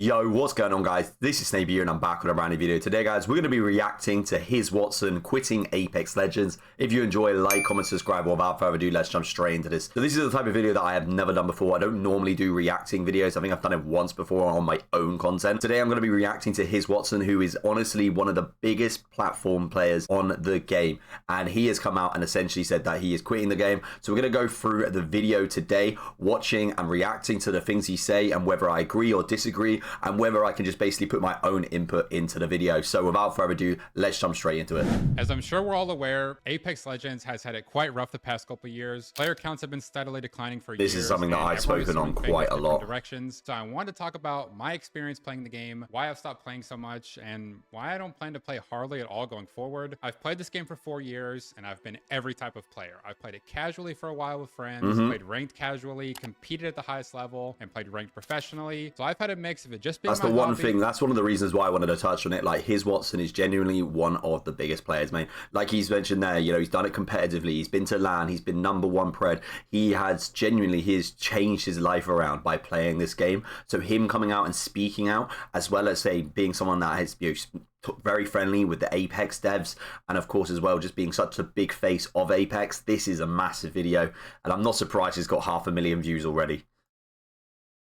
Yo, what's going on, guys? This is Snape here, and I'm back with a brand new video. Today, guys, we're going to be reacting to Hiswattson quitting Apex Legends. If you enjoy, like, comment, subscribe. Without further ado, let's jump straight into this. So this is the type of video that I have never done before. I don't normally do reacting videos. I think I've done it once before on my own content. Today, I'm going to be reacting to Hiswattson, who is honestly one of the biggest platform players on the game. And he has come out and essentially said that he is quitting the game. So we're going to go through the video today, watching and reacting to the things he say and whether I agree or disagree, and whether I can just basically put my own input into the video. So without further ado, let's jump straight into it. As I'm sure we're all aware, Apex Legends has had it quite rough the past couple of years. Player counts have been steadily declining for years. This is something that I've spoken on quite a lot. Directions. So I wanted to talk about my experience playing the game, why I've stopped playing so much, and why I don't plan to play hardly at all going forward. I've played this game for 4 years, and I've been every type of player. I've played it casually for a while with friends, played ranked casually, competed at the highest level, and played ranked professionally. So I've had a mix of it just being That's the one thing. That's one of the reasons why I wanted to touch on it. Like, Hiswattson is genuinely one of the biggest players, man. Like he's mentioned there, you know, he's done it competitively. He's been to LAN. He's been #1 pred. He has changed his life around by playing this game. So him coming out and speaking out, as well as say being someone that has, you know, very friendly with the Apex devs, and of course as well just being such a big face of Apex. This is a massive video, and I'm not surprised it's got 500,000 views already.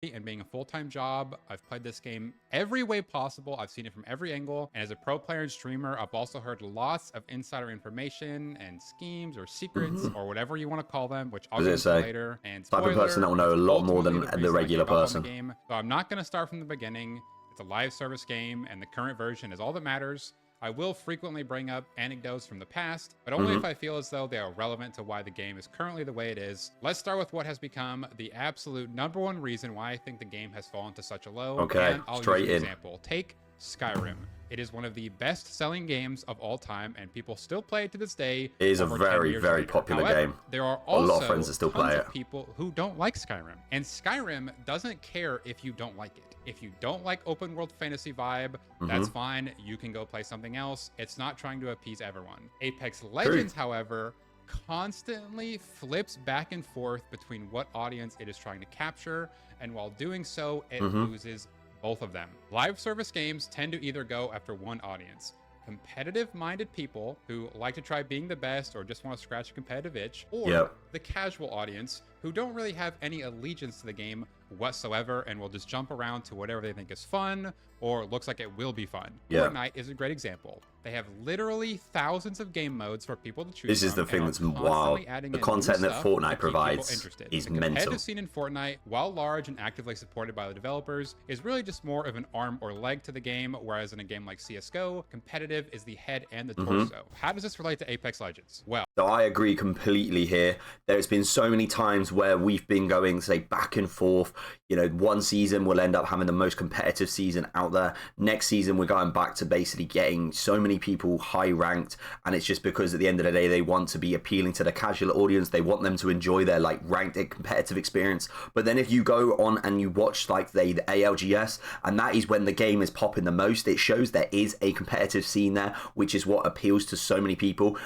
And being a full-time job, I've played this game every way possible. I've seen it from every angle, and as a pro player and streamer, I've also heard lots of insider information and schemes or secrets or whatever you want to call them, which I'll get into later. And type of person that will know a lot more than the regular person. So I'm not going to start from the beginning. It's a live service game, and the current version is all that matters. I will frequently bring up anecdotes from the past, but only if I feel as though they are relevant to why the game is currently the way it is. Let's start with what has become the absolute #1 reason why I think the game has fallen to such a low. Okay, and I'll straight use in. an example. Take Skyrim. It is one of the best-selling games of all time, and people still play it to this day. It is a very, very popular game. There are also a lot of friends that still play it. People who don't like Skyrim, and Skyrim doesn't care if you don't like it. If you don't like open world fantasy vibe, that's fine. You can go play something else. It's not trying to appease everyone. Apex Legends, however, constantly flips back and forth between what audience it is trying to capture, and while doing so, it loses both of them. Live service games tend to either go after one audience: competitive-minded people who like to try being the best or just want to scratch a competitive itch, or the casual audience who don't really have any allegiance to the game whatsoever and will just jump around to whatever they think is fun or looks like it will be fun. Fortnite is a great example. They have literally thousands of game modes for people to choose This is the thing that's wild. The content that Fortnite provides is mental. The competitive scene in Fortnite, while large and actively supported by the developers, is really just more of an arm or leg to the game, whereas in a game like CSGO, competitive is the head and the torso. How does this relate to Apex Legends? Well, so I agree completely here. There's been so many times where we've been going, say, back and forth. You know, one season we'll end up having the most competitive season out there. Next season we're going back to basically getting so many people high ranked, and it's just because at the end of the day they want to be appealing to the casual audience. They want them to enjoy their like ranked competitive experience. But then if you go on and you watch like the ALGS, and that is when the game is popping the most, it shows there is a competitive scene there, which is what appeals to so many people.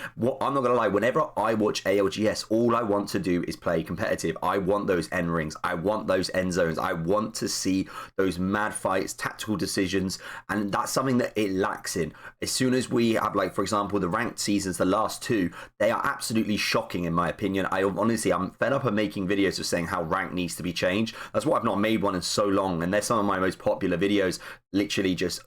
I'm not gonna lie, whenever I watch ALGS, all I want to do is play competitive. I want those end rings, I want those end zones, I want to see those mad fights, tactical decisions, and that's something that it lacks in. As soon as we have, like, for example, the ranked seasons, the last two, they are absolutely shocking in my opinion. I'm fed up of making videos of saying how rank needs to be changed. That's why I've not made one in so long, and they're some of my most popular videos, literally just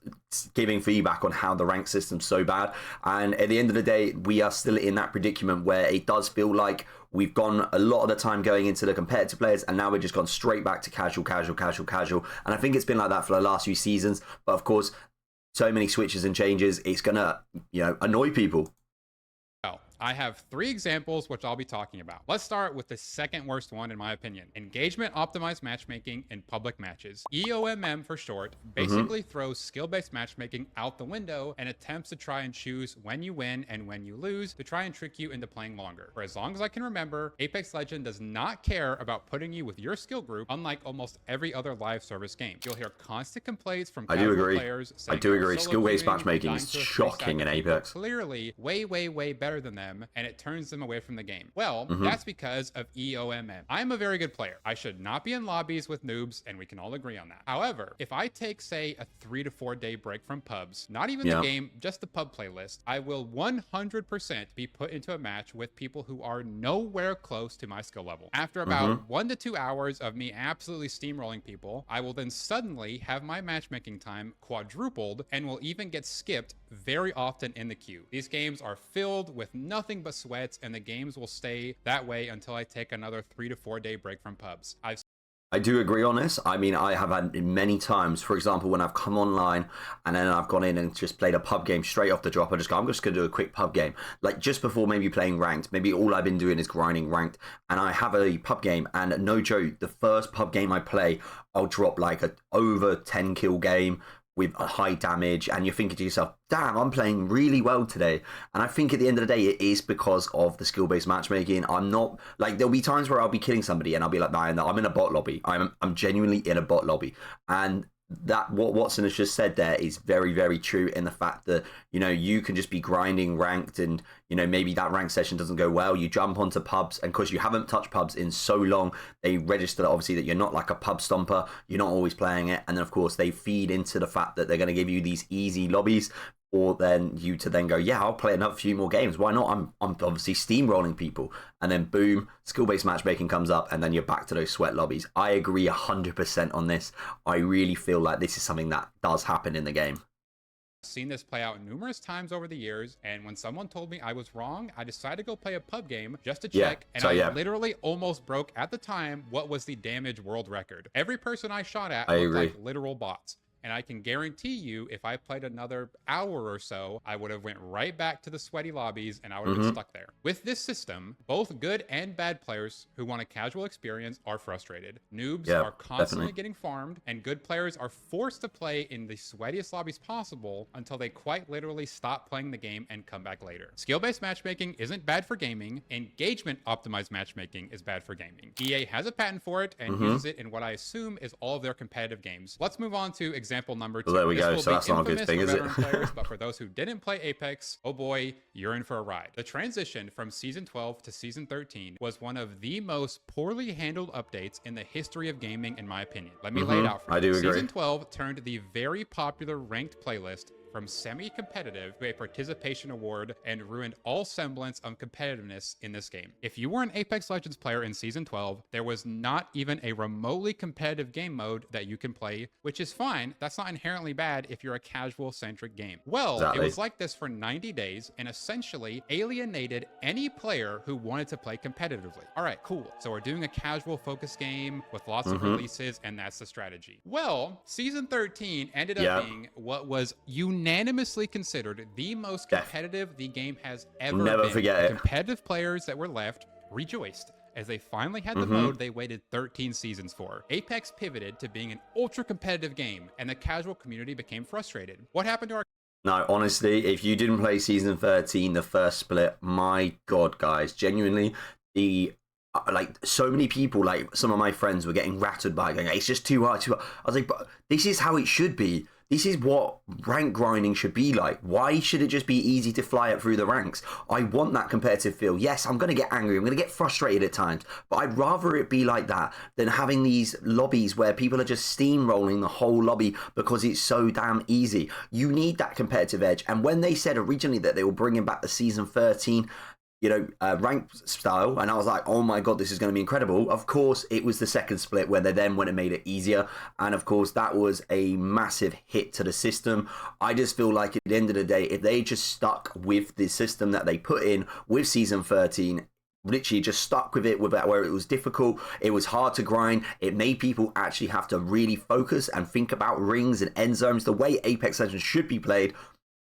giving feedback on how the rank system's so bad. And at the end of the day, we are still in that predicament where it does feel like we've gone a lot of the time going into the competitive players, and now we've just gone straight back to casual. And I think it's been like that for the last few seasons. But of course, so many switches and changes, it's gonna, you know, annoy people. I have 3 examples which I'll be talking about. Let's start with the second worst one in my opinion. Engagement optimized matchmaking in public matches. EOMM for short basically throws skill-based matchmaking out the window and attempts to try and choose when you win and when you lose to try and trick you into playing longer. For as long as I can remember, Apex Legends does not care about putting you with your skill group, unlike almost every other live service game. You'll hear constant complaints from casual players saying Skill-based matchmaking is shocking in Apex. Clearly way better than them, them and it turns them away from the game? Well, Mm-hmm. that's because of EOMM. I'm a very good player. I should not be in lobbies with noobs, and we can all agree on that. However, if I take, say, a 3 to 4 day break from pubs, not even the game, just the pub playlist, I will 100% be put into a match with people who are nowhere close to my skill level. After about 1 to 2 hours of me absolutely steamrolling people, I will then suddenly have my matchmaking time quadrupled and will even get skipped very often in the queue. These games are filled with nothing but sweats, and the games will stay that way until I take another 3 to 4 day break from pubs. I do agree on this. I mean, I have had many times, for example, when I've come online and then I've gone in and just played a pub game straight off the drop. I'm just going to do a quick pub game. Like just before maybe playing ranked, maybe all I've been doing is grinding ranked, and I have a pub game, and no joke, the first pub game I play, I'll drop like a over 10 kill game with a high damage, and you're thinking to yourself, damn, I'm playing really well today. And I think at the end of the day, it is because of the skill-based matchmaking. I'm not, like, there'll be times where I'll be killing somebody and I'll be like, man, I'm in a bot lobby. I'm genuinely in a bot lobby. And that, what Watson has just said there is very, very true, in the fact that, you know, you can just be grinding ranked, and, you know, maybe that ranked session doesn't go well. You jump onto pubs, and because you haven't touched pubs in so long, they register that obviously that you're not like a pub stomper, you're not always playing it. And then of course they feed into the fact that they're going to give you these easy lobbies, or then you to then go, yeah, I'll play another few more games. Why not? I'm obviously steamrolling people. And then boom, skill-based matchmaking comes up, and then you're back to those sweat lobbies. I agree 100% on this. I really feel like this is something that does happen in the game. Seen this play out numerous times over the years, and when someone told me I was wrong, I decided to go play a pub game just to check, and I literally almost broke, at the time, what was the damage world record. Every person I shot at looked like literal bots. And I can guarantee you, if I played another hour or so, I would have went right back to the sweaty lobbies, and I would have been stuck there. With this system, both good and bad players who want a casual experience are frustrated. Noobs are constantly getting farmed, and good players are forced to play in the sweatiest lobbies possible until they quite literally stop playing the game and come back later. Skill-based matchmaking isn't bad for gaming. Engagement-optimized matchmaking is bad for gaming. EA has a patent for it and uses it in what I assume is all of their competitive games. Let's move on to example number 2. Well, there we go. So that's not a good thing, is it? Players, but for those who didn't play Apex, oh boy, you're in for a ride. The transition from Season 12 to Season 13 was one of the most poorly handled updates in the history of gaming, in my opinion. Let me lay it out for you. I do agree. Season 12 turned the very popular ranked playlist from semi-competitive to a participation award and ruined all semblance of competitiveness in this game. If you were an Apex Legends player in Season 12, there was not even a remotely competitive game mode that you can play, which is fine. That's not inherently bad if you're a casual-centric game. Well, it was like this for 90 days and essentially alienated any player who wanted to play competitively. All right, cool. So we're doing a casual-focused game with lots of releases, and that's the strategy. Well, Season 13 ended up being what was unanimously considered the most competitive the game has ever been. Forget it. Competitive players that were left rejoiced as they finally had the mode they waited 13 seasons for. Apex pivoted to being an ultra-competitive game, and the casual community became frustrated. What happened to our... No, honestly, if you didn't play Season 13, the first split, my God, guys, genuinely, like, so many people, like, some of my friends were getting rattled by it, going, it's just too hard, too hard. I was like, but this is how it should be. This is what rank grinding should be like. Why should it just be easy to fly up through the ranks? I want that competitive feel. Yes, I'm going to get angry. I'm going to get frustrated at times. But I'd rather it be like that than having these lobbies where people are just steamrolling the whole lobby because it's so damn easy. You need that competitive edge. And when they said originally that they were bringing back the Season 13 rank style, and I was like, oh my God, this is going to be incredible. Of course, it was the second split where they then went and made it easier, and of course that was a massive hit to the system. I just feel like at the end of the day, if they just stuck with the system that they put in with Season 13, literally just stuck with it, where it was difficult, it was hard to grind, it made people actually have to really focus and think about rings and end zones the way Apex Legends should be played,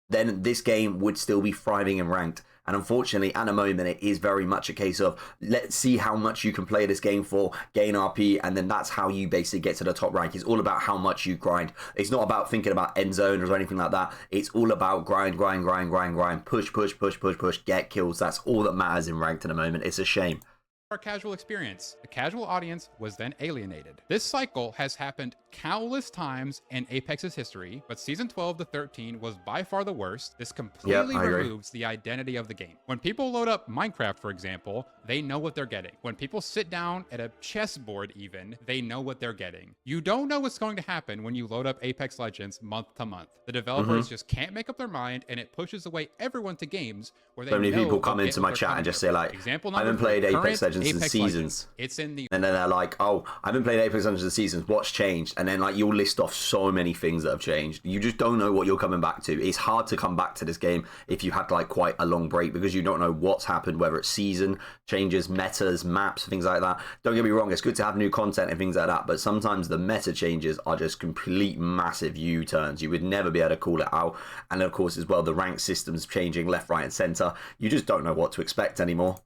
then this game would still be thriving in ranked. And unfortunately, at the moment, it is very much a case of, let's see how much you can play this game for, gain RP, and then that's how you basically get to the top rank. It's all about how much you grind. It's not about thinking about end zones or anything like that. It's all about grind, push, get kills. That's all that matters in ranked at the moment. It's a shame. our casual experience. The casual audience was then alienated. This cycle has happened countless times in Apex's history, but season 12 to 13 was by far the worst. This completely removes the identity of the game. When people load up Minecraft, for example, they know what they're getting. When people sit down at a chessboard even, they know what they're getting. You don't know what's going to happen when you load up Apex Legends month to month. The developers just can't make up their mind, and it pushes away everyone to games where they so many know people come into my chat and just say like, I haven't played Apex Legends in seasons. It's in the and then they're like, oh, I haven't played Apex Legends in seasons. What's changed? And then like you'll list off so many things that have changed. You just don't know what you're coming back to. It's hard to come back to this game if you had like quite a long break because you don't know what's happened, whether it's season changes, metas, maps, things like that. Don't get me wrong, it's good to have new content and things like that, but sometimes the meta changes are just complete massive U-turns. You would never be able to call it out. And of course as well, the rank systems changing left, right, and center. You just don't know what to expect anymore.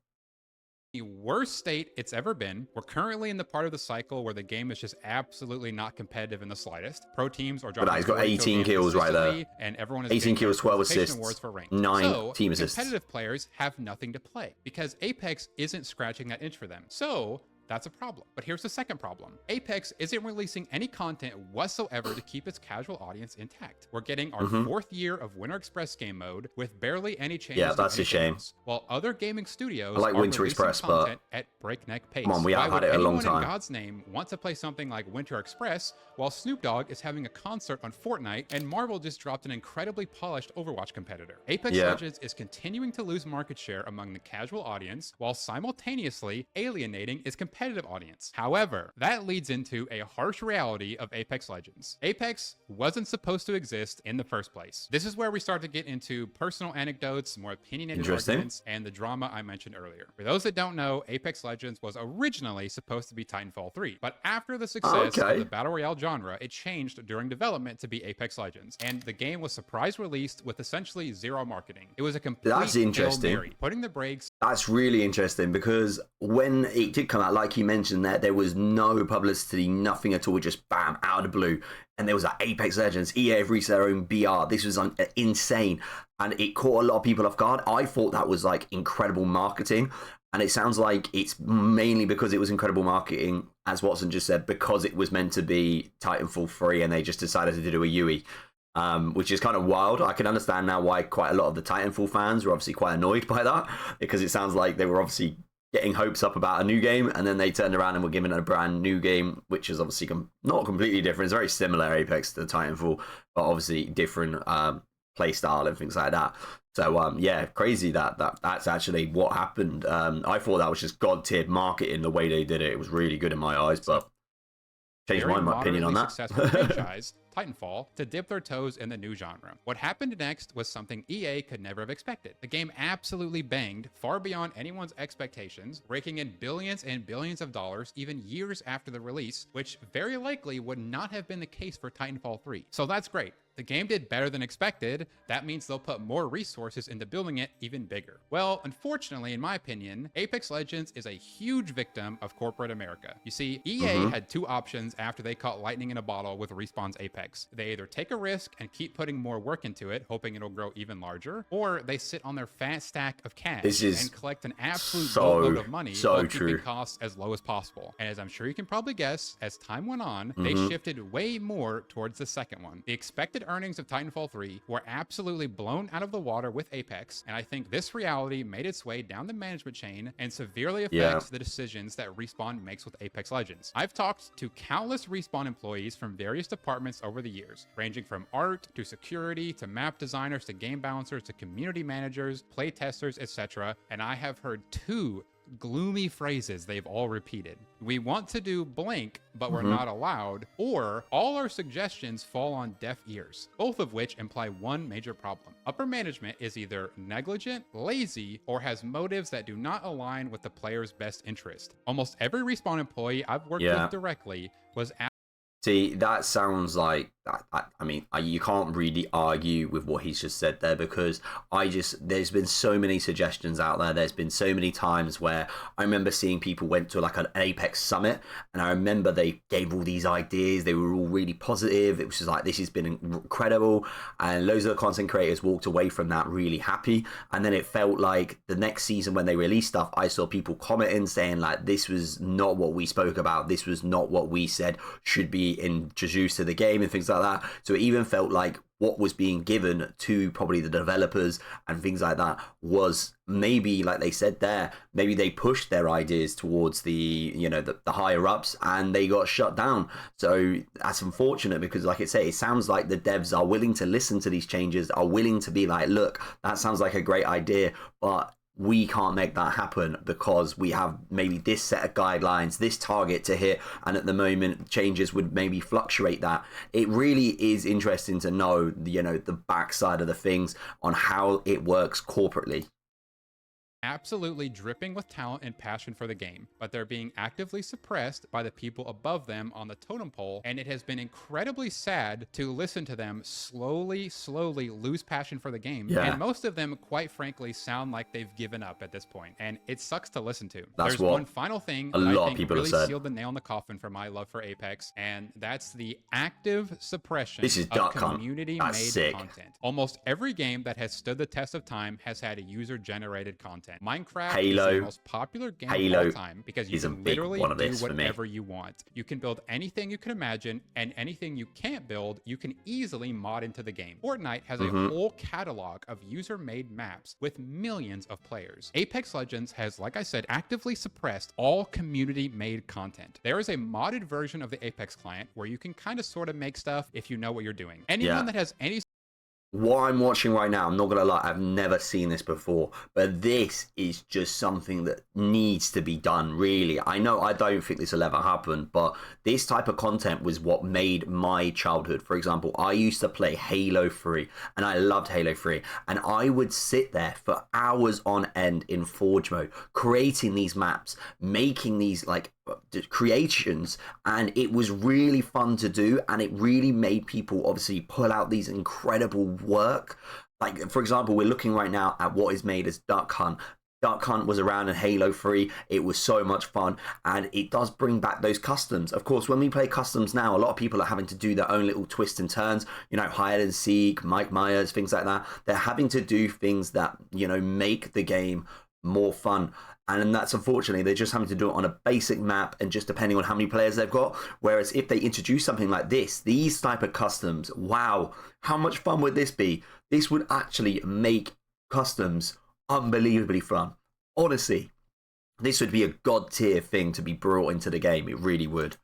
The worst state it's ever been. We're currently in the part of the cycle where the game is just absolutely not competitive in the slightest. Pro teams are dropping. But he's got 18 kills right there. And everyone is 18 kills, 12 assists, awards for rank. 9 team assists. Competitive players have nothing to play because Apex isn't scratching that itch for them. So that's a problem. But here's the second problem. Apex isn't releasing any content whatsoever to keep its casual audience intact. We're getting our fourth year of Winter Express game mode with barely any changes. Yeah, that's a shame. Else, while other gaming studios I like are Winter Express, but at breakneck pace. Come on, we have had it a long time. In God's name want to play something like Winter Express while Snoop Dogg is having a concert on Fortnite and Marvel just dropped an incredibly polished Overwatch competitor. Apex Legends is continuing to lose market share among the casual audience while simultaneously alienating its competitive audience. However, that leads into a harsh reality of Apex Legends. Apex wasn't supposed to exist in the first place. This is where we start to get into personal anecdotes, more opinionated arguments, and the drama I mentioned earlier. For those that don't know, Apex Legends was originally supposed to be Titanfall 3, but after the success of the Battle Royale genre, it changed during development to be Apex Legends, and the game was surprise released with essentially zero marketing. It was a complete Hail Mary, putting the brakes. That's really interesting because when it did come out, like you mentioned there was no publicity, nothing at all, just bam, out of the blue. And there was like Apex Legends, EA have released their own BR. This was insane. And it caught a lot of people off guard. I thought that was like incredible marketing. And it sounds like it's mainly because it was incredible marketing, as Watson just said, because it was meant to be Titanfall 3 and they just decided to do a UE. Which is kind of wild. I can understand now why quite a lot of the Titanfall fans were obviously quite annoyed by that, because it sounds like they were obviously getting hopes up about a new game, and then they turned around and were given a brand new game, which is obviously not completely different. It's very similar, Apex, to Titanfall, but obviously different play style and things like that. So yeah, crazy that's actually what happened. I thought that was just god-tiered marketing, the way they did it. It was really good in my eyes, but changed my opinion on that. Successful franchise, Titanfall, to dip their toes in the new genre. What happened next was something EA could never have expected. The game absolutely banged far beyond anyone's expectations, raking in billions and billions of dollars even years after the release, which very likely would not have been the case for Titanfall 3. So that's great. The game did better than expected. That means they'll put more resources into building it even bigger. Well, unfortunately, in my opinion, Apex Legends is a huge victim of corporate America. You see, EA had two options after they caught lightning in a bottle with Respawn's Apex. They either take a risk and keep putting more work into it, hoping it'll grow even larger, or they sit on their fat stack of cash and collect an absolute boatload of money while keeping costs as low as possible. And as I'm sure you can probably guess, as time went on, they shifted way more towards the second one. The expected earnings of Titanfall 3 were absolutely blown out of the water with Apex, and I think this reality made its way down the management chain and severely affects the decisions that Respawn makes with Apex Legends. I've talked to countless Respawn employees from various departments over the years, ranging from art to security to map designers to game balancers to community managers, play testers, etc., and I have heard two gloomy phrases they've all repeated. We want to do blank, but we're not allowed, or all our suggestions fall on deaf ears, both of which imply one major problem. Upper management is either negligent, lazy, or has motives that do not align with the player's best interest. Almost every Respawn employee I've worked with directly was See, that sounds like I mean, you can't really argue with what he's just said there, because there's been so many suggestions out there. There's been so many times where I remember seeing people went to like an Apex summit, and I remember they gave all these ideas. They were all really positive. It was just like, this has been incredible. And loads of the content creators walked away from that really happy. And then it felt like the next season when they released stuff, I saw people commenting saying like, this was not what we spoke about. This was not what we said should be introduced to the game and things like that. So it even felt like what was being given to probably the developers and things like that was maybe, like they said there, maybe they pushed their ideas towards the higher ups and they got shut down. So that's unfortunate, because like I say, it sounds like the devs are willing to listen to these changes, are willing to be like, look, that sounds like a great idea, but we can't make that happen because we have maybe this set of guidelines, this target to hit, and at the moment changes would maybe fluctuate that. It really is interesting to know, the backside of the things on how it works corporately. Absolutely dripping with talent and passion for the game, but they're being actively suppressed by the people above them on the totem pole, and it has been incredibly sad to listen to them slowly lose passion for the game. And most of them, quite frankly, sound like they've given up at this point, and it sucks to listen to. There's one final thing that I think really sealed the nail in the coffin for my love for Apex, and that's the active suppression of community-made content. Almost every game that has stood the test of time has had a user-generated content. Minecraft is the most popular game of all time because you can literally do whatever you want. You can build anything you can imagine, and anything you can't build, you can easily mod into the game. Fortnite has a whole catalog of user-made maps with millions of players. Apex Legends has, like I said, actively suppressed all community-made content. There is a modded version of the Apex client where you can kind of sort of make stuff if you know what you're doing. Anyone that has any what I'm watching right now, I'm not gonna lie, I've never seen this before, but this is just something that needs to be done, really. I know I don't think this will ever happen, but this type of content was what made my childhood. For example, I used to play Halo 3, and I loved Halo 3, and I would sit there for hours on end in Forge mode, creating these maps, making these like creations, and it was really fun to do, and it really made people obviously pull out these incredible work. Like, for example, we're looking right now at what is made as Duck Hunt. Duck Hunt was around in Halo 3. It was so much fun, and it does bring back those customs. Of course, when we play customs now, a lot of people are having to do their own little twists and turns, hide and seek, Mike Myers, things like that. They're having to do things that, make the game more fun. And that's, unfortunately, they're just having to do it on a basic map and just depending on how many players they've got. Whereas if they introduce something like this, these type of customs, wow, how much fun would this be? This would actually make customs unbelievably fun. Honestly, this would be a god tier thing to be brought into the game. It really would.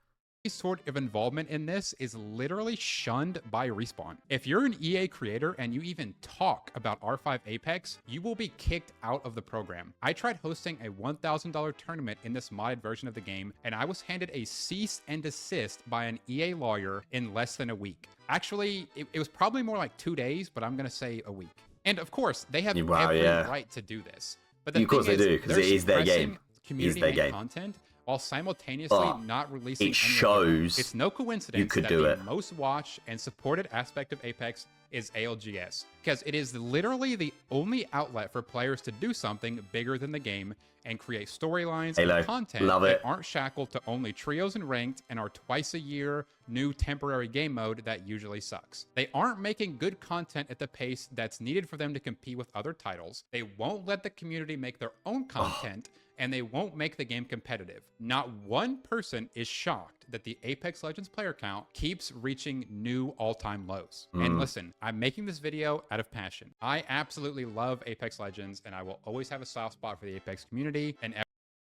Sort of involvement in this is literally shunned by Respawn. If you're an EA creator and you even talk about R5 Apex, you will be kicked out of the program. I tried hosting a $1,000 tournament in this modded version of the game, and I was handed a cease and desist by an EA lawyer in less than a week. Actually, it was probably more like 2 days, but I'm gonna say a week. And of course, they have every right to do this. But the thing they do, because it is their game. Community-made content while simultaneously not releasing it shows it's no coincidence you could that do the it. most watched and supported aspect of Apex is ALGS, because it is literally the only outlet for players to do something bigger than the game and create storylines and content that aren't shackled to only trios and ranked and are twice a year new temporary game mode that usually sucks. They aren't making good content at the pace that's needed for them to compete with other titles. They won't let the community make their own content, and they won't make the game competitive. Not one person is shocked that the Apex Legends player count keeps reaching new all-time lows. And listen, I'm making this video out of passion. I absolutely love Apex Legends, and I will always have a soft spot for the Apex community. And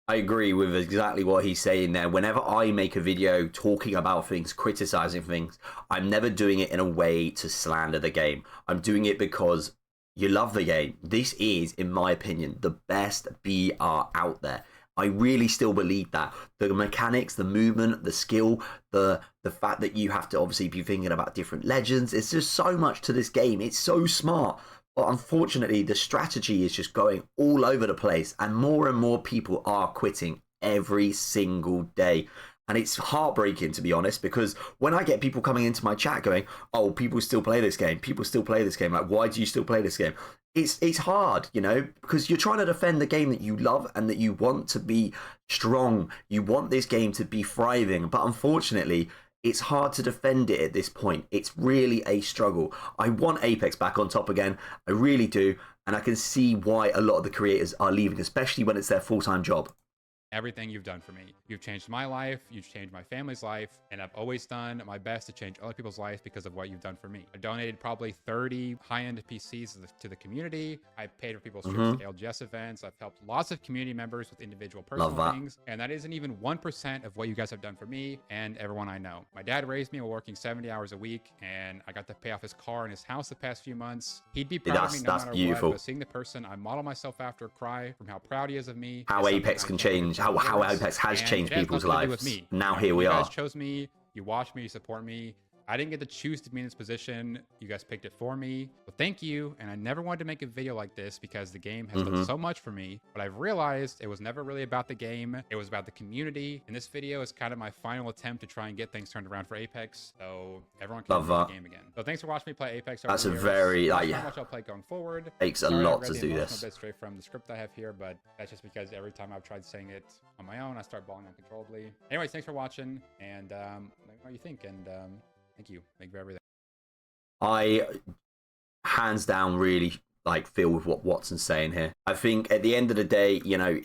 I agree with exactly what he's saying there. Whenever I make a video talking about things, criticizing things, I'm never doing it in a way to slander the game. I'm doing it because you love the game. This is, in my opinion, the best BR out there. I really still believe that. The mechanics, the movement, the skill, the fact that you have to obviously be thinking about different legends. It's just so much to this game. It's so smart. But unfortunately, the strategy is just going all over the place, and more people are quitting every single day. And it's heartbreaking, to be honest, because when I get people coming into my chat going, oh, people still play this game. People still play this game. Like, why do you still play this game? It's hard, you know, because you're trying to defend the game that you love and that you want to be strong. You want this game to be thriving. But unfortunately, it's hard to defend it at this point. It's really a struggle. I want Apex back on top again. I really do. And I can see why a lot of the creators are leaving, especially when it's their full-time job. Everything you've done for me. You've changed my life, you've changed my family's life, and I've always done my best to change other people's lives because of what you've done for me. I donated probably 30 high-end PCs to the community. I paid for people's trips to LGS events. I've helped lots of community members with individual personal things, and that isn't even 1% of what you guys have done for me and everyone I know. My dad raised me while working 70 hours a week, and I got to pay off his car and his house the past few months. He'd be proud of me no matter what, but seeing the person I model myself after cry from how proud he is of me. How Apex can change. How Apex has changed people's lives. Now here we are. You guys chose me, you watch me, you support me. I didn't get to choose to be in this position. You guys picked it for me. Well, thank you. And I never wanted to make a video like this because the game has done so much for me. But I've realized it was never really about the game. It was about the community. And this video is kind of my final attempt to try and get things turned around for Apex, so everyone can play the game again. So thanks for watching me play Apex. That's a very how much I'll play going forward. Takes a lot to do this. A bit straight from the script I have here, but that's just because every time I've tried saying it on my own, I start bawling uncontrollably. Anyways, thanks for watching, and let me know what you think. And thank you. Thank you for everything. I, hands down, really feel with what Watson's saying here. I think at the end of the day, you know,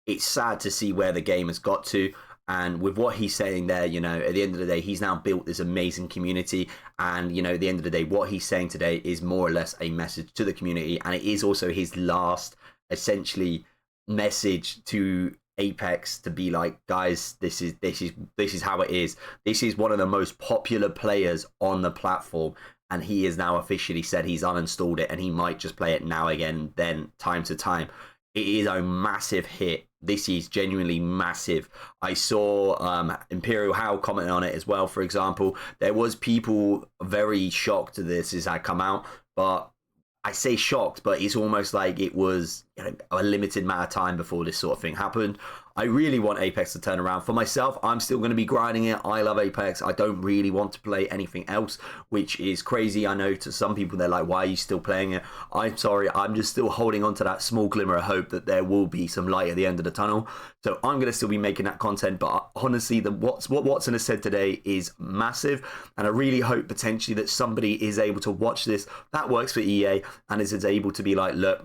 it's sad to see where the game has got to. And with what he's saying there, you know, at the end of the day, he's now built this amazing community. And, you know, at the end of the day, what he's saying today is more or less a message to the community. And it is also his last, essentially, message to Apex, to be like, guys, this is how it is. This is one of the most popular players on the platform, and he has now officially said he's uninstalled it, and he might just play it now again, then time to time. It is a massive hit. This is genuinely massive. I saw Imperial How commenting on it as well, for example. There was people very shocked that this had come out, but I say shocked, but it's almost like it was, you know, a limited amount of time before this sort of thing happened. I really want Apex to turn around. For myself, I'm still going to be grinding it. I love Apex. I don't really want to play anything else, which is crazy. I know to some people, they're like, why are you still playing it? I'm sorry. I'm just still holding on to that small glimmer of hope that there will be some light at the end of the tunnel. So I'm going to still be making that content. But honestly, what Watson has said today is massive. And I really hope potentially that somebody is able to watch this that works for EA and is able to be like, look,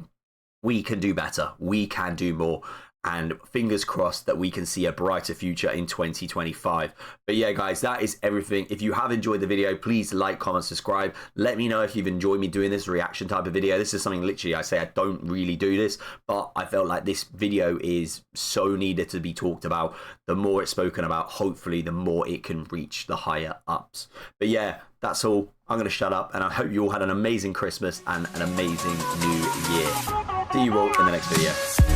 we can do better. We can do more. And fingers crossed that we can see a brighter future in 2025. But yeah, guys, that is everything. If you have enjoyed the video, please like, comment, subscribe. Let me know if you've enjoyed me doing this reaction type of video. This is something literally I say I don't really do this, but I felt like this video is so needed to be talked about. The more it's spoken about, hopefully, the more it can reach the higher ups. But yeah, that's all. I'm going to shut up, and I hope you all had an amazing Christmas and an amazing New Year. See you all in the next video.